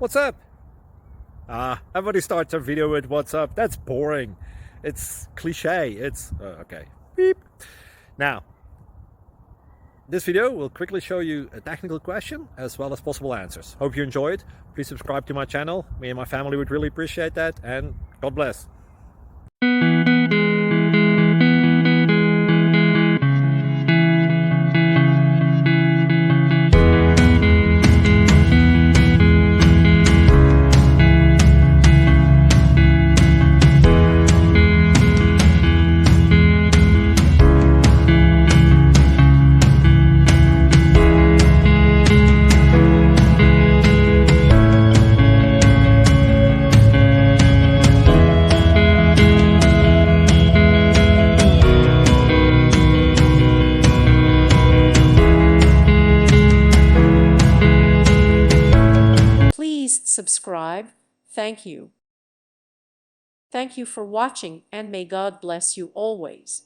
What's up? Everybody starts a video with what's up. That's boring. It's cliche. It's okay. Beep. Now, this video will quickly show you a technical question as well as possible answers. Hope you enjoy it. Please subscribe to my channel. Me and my family would really appreciate that, and God bless. Please subscribe. Thank you. Thank you for watching, and may God bless you always.